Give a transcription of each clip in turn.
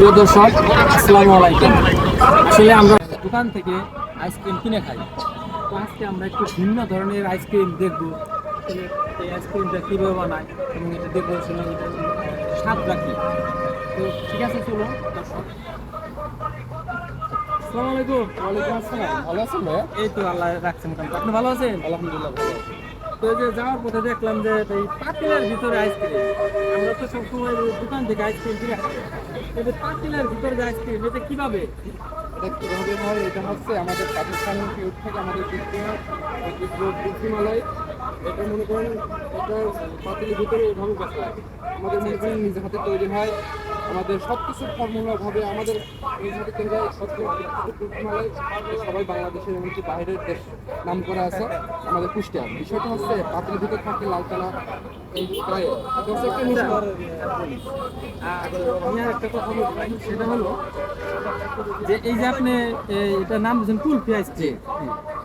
প্রিয় দর্শক, আসসালামু আলাইকুম। আসলে আমরা দোকান থেকে আইসক্রিম কিনে খাই, তো আজকে আমরা একটু ভিন্ন ধরনের আইসক্রিম দেখব। আসলে এই আইসক্রিমটা কীভাবে বানায় এবং এটা দেখবো আসলে এটার স্বাদটা কী। তো ঠিক আছে, চলো দর্শক। আসসালামু আলাইকুম। ওয়ালাইকুম আসসালাম। ভালো আছেন ভাইয়া? এই তো আল্লাহ রাখছেন মোটামুটি। আপনি ভালো আছেন? আলহামদুলিল্লাহ ভালো আছি। তো এই যে যাওয়ার পথে দেখলাম যে এই পাতিলের ভিতরে আইসক্রিম, আমরা তো সবসময় দোকান থেকে আইসক্রিম কিনে খাই, কিন্তু পাতিলের ভিতরে যে আইসক্রিম, এটা কিভাবে? এটা কিভাবে হয়? এটা হচ্ছে আমাদের পাকিস্তানি ফিউড থেকে আমাদের কুলফিমালাই। এটা মনে করেন এটা পাতিলের ভিতরে এভাবে বসা হয়। আমাদের মনে করেন নিজের হাতে তৈরি হয়। আমাদের সব কিছুর ফর্মুলাভাবে আমাদের নিজের হাতে তৈরি হয়। সব কুলফিমালাই সবাই বাংলাদেশের এমনকি বাইরের দেশ নাম করা আছে আমাদের কুষ্টিয়া। বিষয়টা হচ্ছে পাতিলের ভিতরে থাকে লালটানা এই গায়ে। এটা হচ্ছে একটা মিষ্টি। আমি আর একটা কথা বলতে চাই, সেটা হলো যে এই যে আপনি এটার নাম দিয়েছেন কুলফি আইসক্রিম,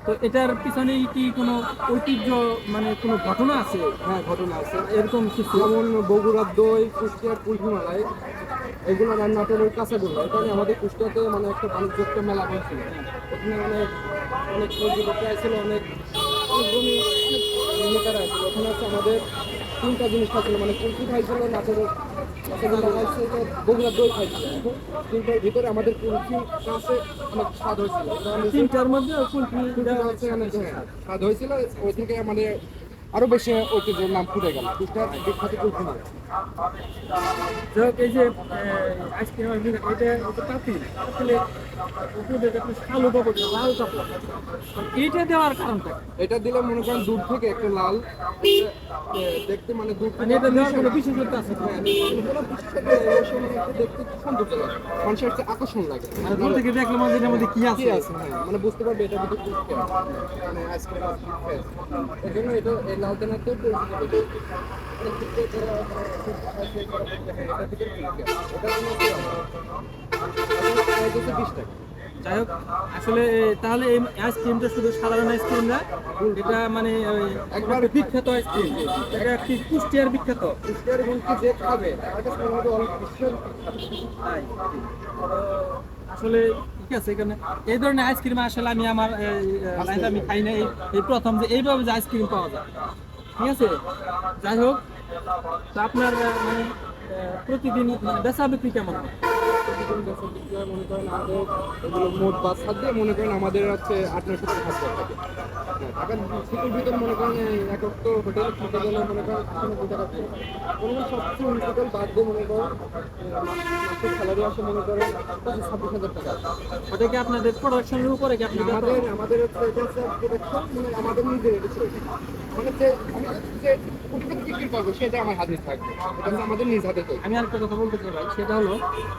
তো এটার পিছনে কি কোনো ঐতিহ্য, মানে কোনো ঘটনা আছে? হ্যাঁ, ঘটনা আছে। এরকম কিছু? যেমন বগুড়ার দই, কুষ্টিয়ার কুলফিমালাই, এগুলো নাটোরের কাঁচাগোল্লা। এটা নিয়ে আমাদের কুষ্টিয়াতে মানে একটা বাণিজ্য একটা মেলা হয়েছিল। ওখানে অনেক অনেক পর্যটকরা ছিল, অনেক অনেক নেতারা ছিল। ওখানে হচ্ছে আমাদের তিনটা জিনিস খাইছিল, মানে কুলফি খাইছিল, নাটোরের কাঁচাগোল্লা খাইছে, এটা বগুড়ার দই খাইছিল। তিনটার ভিতরে আমাদের কুলফি কাছে অনেক স্বাদ হয়েছিল। তিনটার মধ্যে কুলফি হচ্ছে অনেক স্বাদ হয়েছিল। ওই থেকে আমাদের আরো বেশি ঐতিহ্যের নাম ফুটে গেল। কুষ্টিয়ার বিখ্যাত কুলফি মালাই। এই যে আইসক্রিম, এটা পাতিল, পাতিলে উপরে একটা কালো কাপড়, লাল কাপড়, এইটা দেওয়ার কারণটা কি? এটা দিলে মনে করেন দূর থেকে একটু লাল দেখতে, মানে দূর মানে থেকে এটা দেওয়ার কোনো বিশেষত্ব আছে? হ্যাঁ, কোনো বিশেষত্ব দেখতে খুব সুন্দর লাগে, মানুষের একটা আকর্ষণ লাগে। মানে দূর থেকে দেখলে মানে এটার মধ্যে কি কি আছে? আছে, হ্যাঁ, মানে বুঝতে পারবে এটা মধ্যে কি আছে, মানে আইসক্রিম আছে। এই জন্য এটা এই লাল দানাতে পরিচিত। যাই হোক, আসলে তাহলে এই আইসক্রিমটা শুধু সাধারণ আইসক্রিম না, এটা মানে একবার বিখ্যাত আইসক্রিম। এটা একটি কুষ্টিয়ার বিখ্যাত। কুষ্টিয়ার এবং কি যে খাবে তার কাছে মনে হবে অনেক বিশেষ। তাই আসলে ঠিক আছে, এখানে এই ধরনের আইসক্রিম আসলে আমি আমার লাইফে আমি খাই না, এই প্রথম যে এইভাবে যে আইসক্রিম পাওয়া যায়। ঠিক আছে, যাই হোক, তো আপনার মানে প্রতিদিন বেচা বিক্রি কেমন হয়? প্রতিদিন বছর দিকে মনে করেন আমাদের এগুলো মোট বাস হাত দিয়ে মনে করেন আমাদের হচ্ছে 8-9 থেকে হাজার টাকা। টাকার শীতের ভিতরে মনে করেন এক তো হোটেল খেতে গেলে মনে করেন 90 টাকা মনে করেন সব কিছু হোটেল বাদ দিয়ে মনে করেন মাসের স্যালারি আসে মনে করেন 26,000 টাকা। ওটা কি আপনাদের প্রোডাকশনের উপরে কি আপনি আমাদের হচ্ছে এটা হচ্ছে প্রোডাকশন, মানে আমাদের নিজের এটা চলবে। মানে যে আমি যে কোথা থেকে বিক্রি করবো সেটা আমার হাতে থাকবে, এটা হচ্ছে আমাদের নিজ হাতে তৈরি। আমি আরেকটা কথা বলতে চাই ভাই, সেটা হলো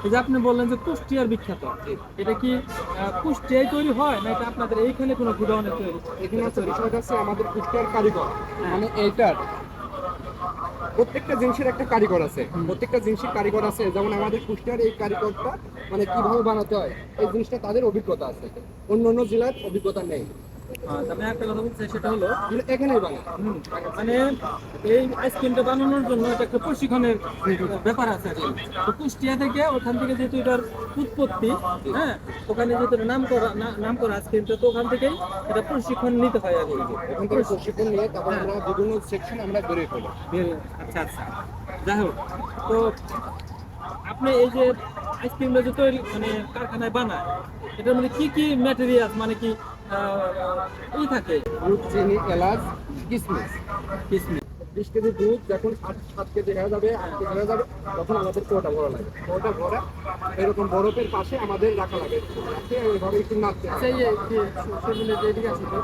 এই যে আপনি বললেন যে কুষ্টিয়ার বিখ্যাত, এটা কি কুষ্টিয়ায় তৈরি হয় না এটা আপনাদের এইখানে কোনো গুডাউনে তৈরি? এখানে হচ্ছে বিষয়টা হচ্ছে আমাদের কুষ্টিয়ার কারিগর, মানে এইটার প্রত্যেকটা জিনিসের একটা কারিগর আছে, প্রত্যেকটা জিনিসের কারিগর আছে। যেমন আমাদের কুষ্টিয়ার এই কারিগরটা মানে কিভাবে বানাতে হয় এই জিনিসটা তাদের অভিজ্ঞতা আছে, অন্য অন্য জেলার অভিজ্ঞতা নেই। আমি একটা কথা বলতে চাই, সেটা হলো এখানেই বানায়। মানে এই আইসক্রিমটা বানানোর জন্য এটা একটা প্রশিক্ষণের ব্যাপার আছে আর কি। তো কুষ্টিয়া থেকে, ওখান থেকে যেহেতু এটার উৎপত্তি, হ্যাঁ, ওখানে যেহেতু নাম করা আইসক্রিমটা, তো ওখান থেকেই এটা প্রশিক্ষণ নিতে হয় আর কি। ওখান থেকে প্রশিক্ষণ নিয়ে তারপর আমরা বিভিন্ন সেকশন আমরা বেরিয়ে ফেলি। আচ্ছা আচ্ছা, যাই হোক, তো আপনি এই যে আইসক্রিমটা যে তৈরি মানে কারখানায় বানায়, এটার মানে কি কি ম্যাটেরিয়াল, মানে কি এই থাকে? দুধ, চিনি, এলাচ, কিশমিশ। কিসমিস। 20 কেজি দুধ যখন 7 কেজি হয়ে যাবে, 8 কেজি হয়ে যাবে, তখন আমাদের কোটা ভরা লাগে। কোটা ভরা এরকম বরফের পাশে আমাদের রাখা লাগে, রাখে এইভাবে একটু নাড়তে হয়। আচ্ছা, এই যে সবগুলো যে এদিকে আছে, তো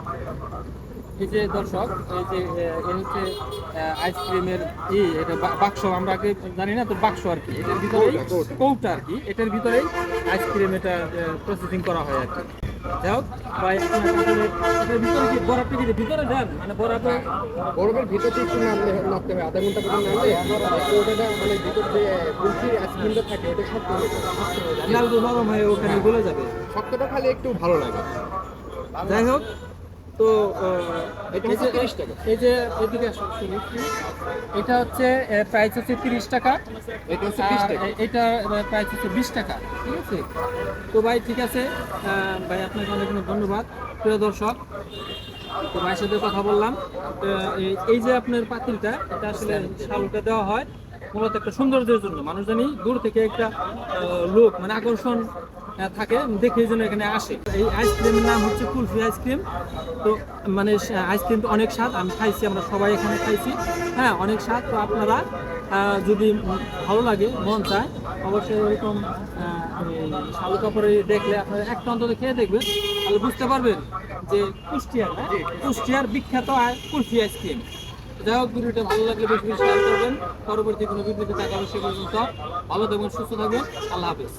এই যে দর্শক, এই যে এই হচ্ছে আইসক্রিমের এটা বাক্স, আমরা আগে জানি না তো, বাক্স আর কি, এটার ভিতরে কৌটা আর কি, এটার ভিতরেই আইসক্রিম এটা প্রসেসিং করা হয় আর কি। যাই হোক ভাই, আপনার আসলে এটার ভিতরে কি বরফটা কি ভিতরে দেন, মানে বরফে? বরফের ভিতরে একটু নাড়তে হয়, আধা ঘন্টা পর্যন্ত নাড়লে ওটা মানে ভিতর যে কুলফি আইসক্রিমটা থাকে ওটা শক্ত হয়ে যাবে, লাল নরম হয়ে ওখানে গলে যাবে। শক্তটা খালি একটু ভালো লাগে। যাই হোক, তো এটা হচ্ছে 30 টাকা। এই যে এদিকে আসুন, শুনি। এটা হচ্ছে প্রাইস হচ্ছে 30 টাকা, এটা হচ্ছে 20 টাকা। এটা প্রাইস হচ্ছে 20 টাকা, ঠিক আছে। তো ভাই ঠিক আছে, ভাই আপনাকে অনেক অনেক ধন্যবাদ। প্রিয় দর্শক, তো ভাইয়ের সাথে কথা বললাম। তো এই যে আপনার পাতিলটা, এটা আসলে শালুটা দেওয়া হয় মূলত একটা সৌন্দর্যের জন্য, মানুষ জানি দূর থেকে একটা লোক মানে আকর্ষণ থাকে দেখে এই জন্য এখানে আসে। এই আইসক্রিমের নাম হচ্ছে কুলফি আইসক্রিম। তো মানে আইসক্রিমটা অনেক স্বাদ, আমি খাইছি, আমরা সবাই এখানে খাইছি। হ্যাঁ, অনেক স্বাদ। তো আপনারা যদি ভালো লাগে, মন চায়, অবশ্যই এরকম এই শালু কাপড়ে দেখলে আপনারা একটা অন্তত খেয়ে দেখবেন, তাহলে বুঝতে পারবেন যে কুষ্টিয়ার, হ্যাঁ, কুষ্টিয়ার বিখ্যাত কুলফি আইসক্রিম। যাই হোক, ভিডিওটা ভালো লাগলে বেশি বেশি শেয়ার করবেন। পরবর্তী কোনো ভিডিওতে দেখা হবে, সে পর্যন্ত ভালো থাকবেন, সুস্থ থাকবেন। আল্লাহ হাফেজ।